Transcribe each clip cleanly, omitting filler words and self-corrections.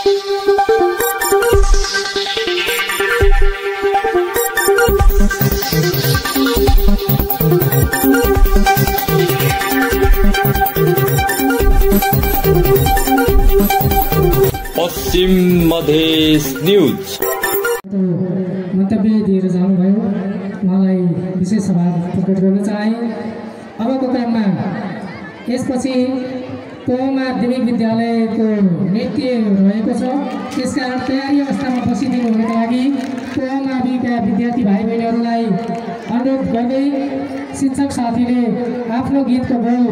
पश्चिम Madhesh news मन्तव्य दिएर जानुभयो, उहाँलाई विशेष आभार प्रकट गर्न चाहे। अबको क्रममा यसपछि पोमा देवी विद्यालयको नृत्य रहेको छ, त्यसकारण तयारी अवस्थामा बसिदिनु हुनका लागि पोमाविका विद्यार्थी भाइ बहिनीहरूलाई अनुरोध गर्दै शिक्षक साथीले आफ्नो गीतको बोल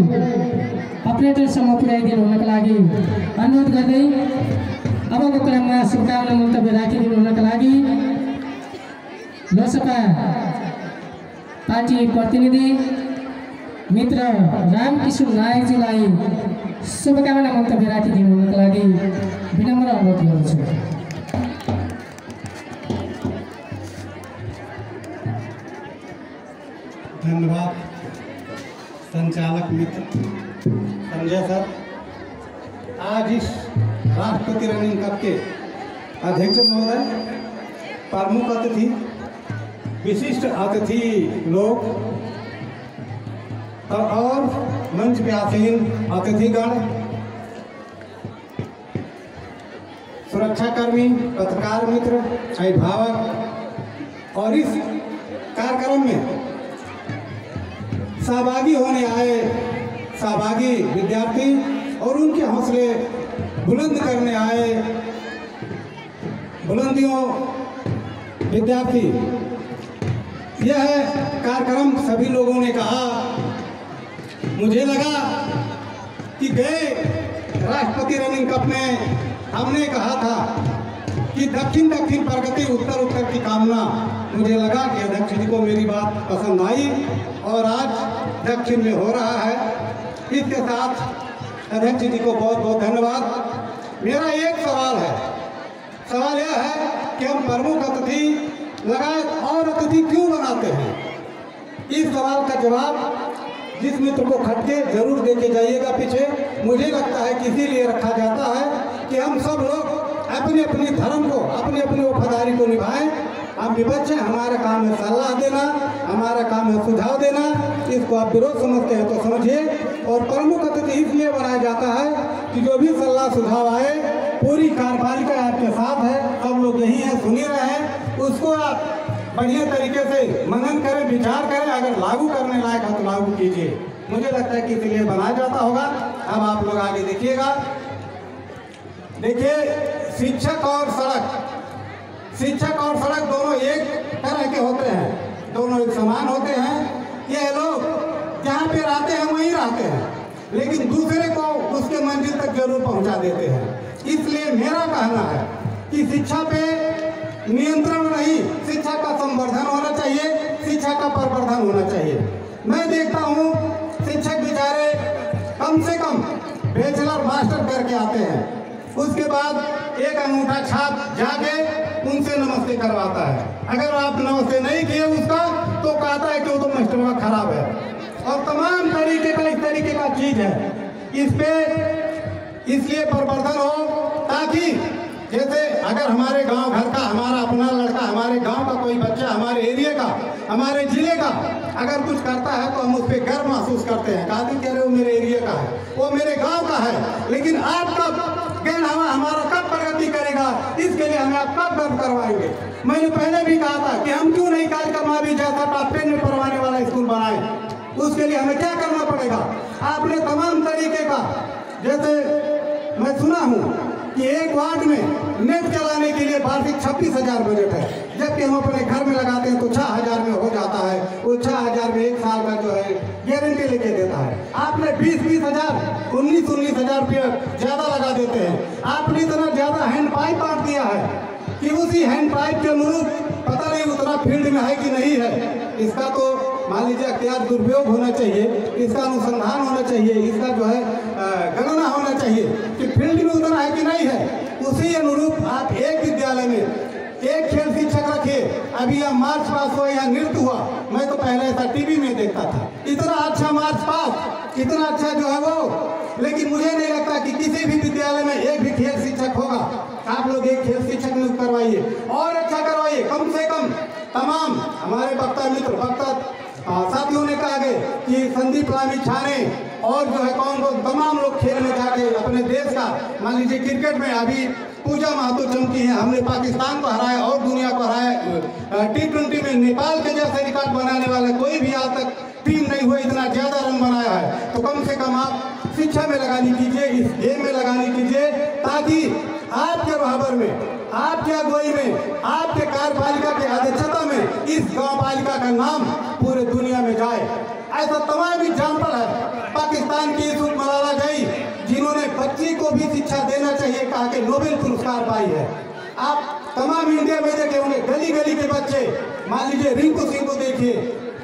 अपरेटरसम्म पुर्याइदिनु हुनका लागि अनुरोध गर्दै अबको क्रममा शुभकामना मन्तव्य राखिदिनु हुनका लागि लोकसभा पार्टी प्रतिनिधि मित्र रामकिशोर नायकजीलाई शुभकामना मन्तव्य राखिदिनु हुनका लागि विनम्र अनुरोध गर्दछु। धन्यवाद संचालक मित्र संजय सर। आज इस राष्ट्रपति रनिंग कप के अध्यक्ष महोदय, प्रमुख अतिथि, विशिष्ट अतिथि लोग और मंच पे आसीन अतिथिगण, सुरक्षाकर्मी, पत्रकार मित्र, अभिभावक और इस कार्यक्रम में सहभागी होने आए सहभागी विद्यार्थी और उनके हौसले बुलंद करने आए बुलंदियों विद्यार्थी। यह कार्यक्रम सभी लोगों ने कहा, मुझे लगा कि गए राष्ट्रपति रनिंग कप में हमने कहा था कि दक्षिण दक्षिण प्रगति उत्तर उत्तर की कामना। मुझे लगा कि अध्यक्ष जी को मेरी बात पसंद आई और आज दक्षिण में हो रहा है। इसके साथ अध्यक्ष जी को बहुत बहुत धन्यवाद। मेरा एक सवाल है, सवाल यह है कि हम प्रमुख अतिथि लगाए और अतिथि क्यों बनाते हैं? इस सवाल का जवाब जिस मित्र को खटके जरूर देके जाइएगा पीछे। मुझे लगता है कि इसीलिए रखा जाता है कि हम सब लोग अपने अपने धर्म को, अपनी अपनी वफादारी को निभाएं। हम विपक्ष हैं, हमारा काम है सलाह देना, हमारा काम है सुझाव देना। इसको आप विरोध समझते हैं तो समझिए। और प्रमुख अतिथि इसलिए बनाया जाता है कि जो भी सलाह सुझाव आए, पूरी कार्यपालिका आपके साथ है, सब लोग यही हैं, सुनी रहे हैं, उसको आप बढ़िया तरीके से मनन करें, विचार करें, अगर लागू करने लायक है तो लागू कीजिए। मुझे लगता है कि इसलिए बनाया जाता होगा। अब आप लोग आगे देखिएगा। देखिए, शिक्षक और सड़क दोनों एक तरह के होते हैं, दोनों एक समान होते हैं। ये लोग जहाँ पे रहते हैं वहीं रहते हैं, लेकिन दूसरे को उसके मंजिल तक जरूर पहुँचा देते हैं। इसलिए मेरा कहना है कि शिक्षा पे नियंत्रण नहीं, शिक्षा का संवर्धन होना चाहिए, शिक्षा का प्रवर्धन होना चाहिए। मैं देखता हूँ शिक्षक बेचारे कम से कम बैचलर मास्टर करके आते हैं, उसके बाद एक अंगूठा छाप जाके उनसे नमस्ते करवाता है। अगर आप नमस्ते नहीं किए उसका तो कहता है कि वो तो मास्टर खराब है। और तमाम तरीके का इस तरीके का चीज है। इस पे इसलिए प्रवर्धन हो ताकि जैसे अगर हमारे गांव घर का हमारा अपना लड़का, हमारे गांव का कोई बच्चा, हमारे एरिया का, हमारे जिले का अगर कुछ करता है तो हम उस पर गर्व महसूस करते हैं। कहते कह रहे वो मेरे एरिया का है, वो मेरे गांव का है। लेकिन आप कब ज्ञान हमारा कब प्रगति करेगा, इसके लिए हमें आप कब गर्व करवाएंगे? मैंने पहले भी कहा था कि हम क्यों नहीं कार्यक्रम भी जैसा टॉप 10 में पढ़वाने वाला स्कूल बनाए। उसके लिए हमें क्या करना पड़ेगा? आपने तमाम तरीके का, जैसे मैं सुना हूँ कि एक वार्ड में नेट चलाने के लिए वार्षिक 26,000 बजट है, जबकि हम अपने घर में लगाते हैं तो 6,000 में हो जाता है। वो 6,000 में एक साल का जो है गारंटी लेके देता है। आपने 20,000 19,000 रुपये ज़्यादा लगा देते हैं। आपने इतना ज़्यादा हैंड पाइप बांट दिया है कि उसी हैंड पाइप के अनुरूप पता नहीं उतना फील्ड में है कि नहीं है। इसका तो मान लीजिए अख्तियार दुरुपयोग होना चाहिए, इसका अनुसंधान होना चाहिए, इसका जो है गणना होना चाहिए कि फील्ड में उतना है कि नहीं है। उसी अनुरूप आप एक विद्यालय में एक खेल शिक्षक रखिए। अभी यह मार्च पास हुआ या नृत्य हुआ, मैं तो पहले ऐसा टीवी में देखता था, इतना अच्छा मार्च पास, इतना अच्छा जो है वो। लेकिन मुझे नहीं लगता कि किसी भी विद्यालय में एक भी खेल शिक्षक होगा। आप लोग एक खेल शिक्षक नियुक्त करवाइए और अच्छा करवाइए। कम से कम तमाम हमारे वक्ता मित्र साथियों ने कहा गए कि संदीप लामी छाने और जो है कौन तमाम लोग खेल में जाके अपने देश का, मान लीजिए क्रिकेट में अभी पूजा महतो चमकी है, हमने पाकिस्तान को हराया और दुनिया को हराया। T20 में नेपाल के जैसे रिकॉर्ड बनाने वाला कोई भी आज तक टीम नहीं हुआ, इतना ज़्यादा रन बनाया है। तो कम से कम आप शिक्षा में लगानी कीजिए, इस गेम में लगानी कीजिए, ताकि आपके रहबर में, आपके अगुवाई में, आपके कार्यपालिका के अध्यक्षता में इस गाँव पालिका का नाम पूरे दुनिया में जाए। ऐसा तमाम एग्जाम्पल है। पाकिस्तान की यूसुफ मलाला गई, जिन्होंने बच्ची को भी शिक्षा देना चाहिए कहा कि नोबेल पुरस्कार पाई है। आप तमाम इंडिया में देखे होंगे, गली गली के बच्चे, मान लीजिए रिंकू सिंह को देखिए,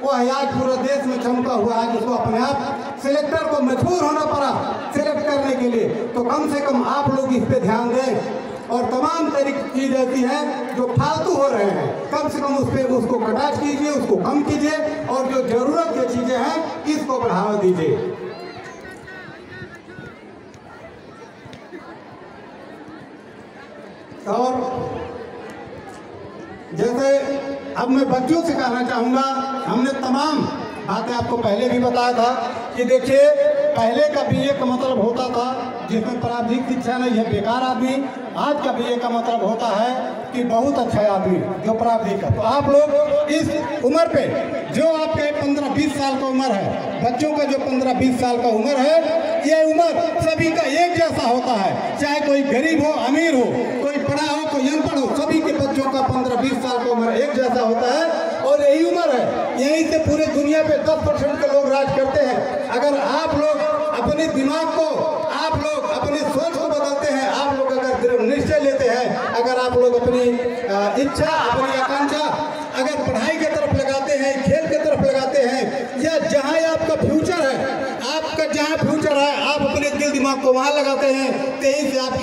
वो आज पूरे देश में चमका हुआ है, जिसको अपने आप सिलेक्टर को मजबूर होना पड़ा सिलेक्ट करने के लिए। तो कम से कम आप लोग इस पे ध्यान दें और तमाम तरीके की चीज ऐसी हैं जो फालतू हो रहे हैं, कम से कम उस पर उसको कटाक्ष कीजिए, उसको कम कीजिए और जो जरूरत की चीजें हैं इसको बढ़ावा दीजिए। और जैसे अब मैं बच्चों से कहना चाहूँगा, हमने तमाम बातें आपको पहले भी बताया था कि देखिए पहले का बीए का मतलब होता था जिसमें प्रारंभिक शिक्षा नहीं है बेकार आदमी। आज का बीए का मतलब होता है कि बहुत अच्छा आदमी जो प्रारंभिक है। तो आप लोग इस उम्र पे जो आपके 15-20 साल का उम्र है, बच्चों का जो 15-20 साल का उम्र है, ये उम्र सभी का एक जैसा होता है, चाहे कोई गरीब हो, अमीर हो, कोई पढ़ा हो, कोई अनपढ़ हो, सभी के बच्चों का 15-20 साल का उम्र एक जैसा होता है। और यही उम्र है, यहीं से पूरे दुनिया पे 10% के लोग राज करते हैं। अगर आप लोग अपने दिमाग को, आप लोग अपनी सोच को बदलते हैं, आप लोग अगर दृढ़ निश्चय लेते हैं, अगर आप लोग अपनी इच्छा, अपनी आकांक्षा अगर पढ़ाई की तरफ लगाते हैं, खेल की तरफ लगाते हैं, या जहाँ आपका फ्यूचर है, आपका जहाँ फ्यूचर है, आप अपने दिल दिमाग को वहाँ लगाते हैं, तो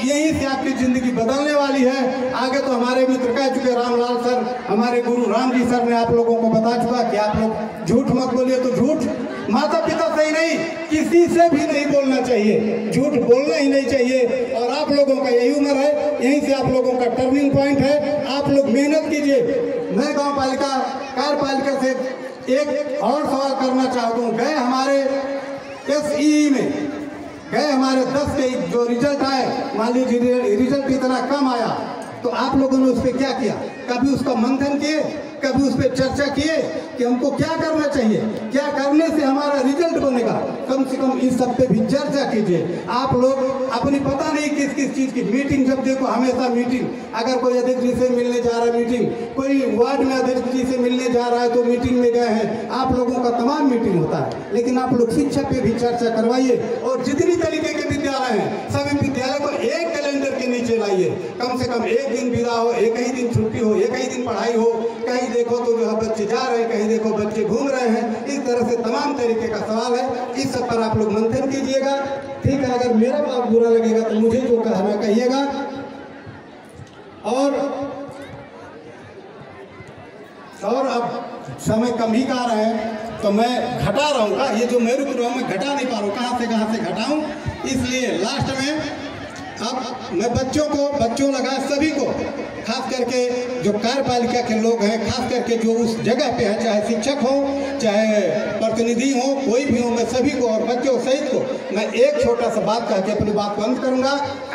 यहीं से आपकी जिंदगी बदलने वाली है। आगे तो हमारे मित्र कह चुके, रामलाल सर, हमारे गुरु राम जी सर ने आप लोगों को बता चुका कि आप लोग झूठ मत बोलिए। तो झूठ माता पिता से ही नहीं, किसी से भी नहीं बोलना चाहिए, झूठ बोलना ही नहीं चाहिए। और आप लोगों का यही उम्र है, यहीं से आप लोगों का टर्निंग पॉइंट है। आप लोग मेहनत कीजिए। मैं गाँव पालिका कार्यपालिका से एक और सवाल करना चाहता हूँ। गए हमारे SEE में गए हमारे 10 के जो रिजल्ट आए, मान लीजिए रिजल्ट इतना कम आया, तो आप लोगों ने उस पर क्या किया? कभी उसका मंथन किए, कभी उस पर चर्चा किए कि हमको क्या करना चाहिए, क्या करने से हमारा रिजल्ट बनेगा? कम से कम इस सब पे भी चर्चा कीजिए। आप लोग अपनी पता नहीं किस किस चीज़ की मीटिंग, जब देखो हमेशा मीटिंग, अगर कोई अध्यक्ष जी से मिलने जा रहा है मीटिंग, कोई वार्ड में अध्यक्ष जी से मिलने जा रहा है तो मीटिंग में गए हैं। आप लोगों का तमाम मीटिंग होता है, लेकिन आप लोग शिक्षा पे भी चर्चा करवाइए। और जितनी तरीके के विद्यालय हैं, सभी विद्यालय को एक कैलेंडर के नीचे लाइए। कम से कम एक दिन विदा हो, एक ही दिन छुट्टी हो, एक ही दिन पढ़ाई हो। कहीं देखो तो जो है बच्चे जा रहे हैं, कहीं देखो बच्चे घूम रहे हैं। इस तरह से तमाम तरीके का सवाल है, इस सब पर आप लोग मंथन कीजिएगा। ठीक है, अगर मेरा बात बुरा लगेगा तो मुझे जो कहना कहिएगा। और अब समय कम ही का रहे हैं तो मैं घटा रहा हूँ, ये जो मैं रुक रहा हूँ मैं घटा नहीं पा रहा हूँ, कहाँ से घटाऊँ। इसलिए लास्ट में अब मैं बच्चों लगा सभी को, खास करके जो कार्यपालिका के लोग हैं, खास करके जो उस जगह पे हैं, चाहे शिक्षक हो, चाहे प्रतिनिधि हो, कोई भी हो, मैं सभी को और बच्चों सहित को मैं एक छोटा सा बात कह के अपनी बात बंद करूंगा।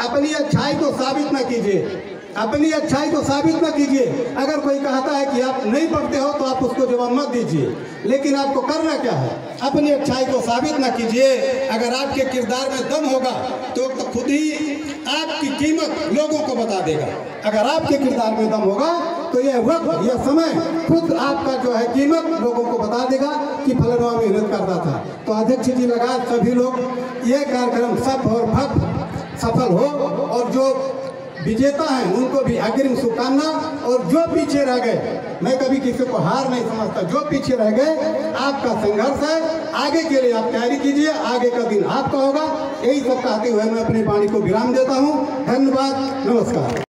अपनी अच्छाई को साबित न कीजिए, अपनी अच्छाई को साबित न कीजिए। अगर कोई कहता है कि आप नहीं पढ़ते हो तो आप उसको जवाब मत दीजिए, लेकिन आपको करना क्या है? अपनी अच्छाई को साबित न कीजिए। अगर आपके किरदार में दम होगा तो खुद ही आपकी कीमत लोगों को बता देगा। अगर आपके किरदार में दम होगा तो यह वक्त, यह समय खुद आपका जो है कीमत लोगों को बता देगा कि फलनवा मेहनत करता था। तो अध्यक्ष जी लगा सभी लोग ये कार्यक्रम सब और भक्त सफल हो, और जो विजेता हैं उनको भी अग्रिम शुभकामना। और जो पीछे रह गए, मैं कभी किसी को हार नहीं समझता, जो पीछे रह गए आपका संघर्ष है, आगे के लिए आप तैयारी कीजिए, आगे का दिन आपका होगा। यही सब कहते हुए मैं अपनी वाणी को विराम देता हूँ। धन्यवाद, नमस्कार।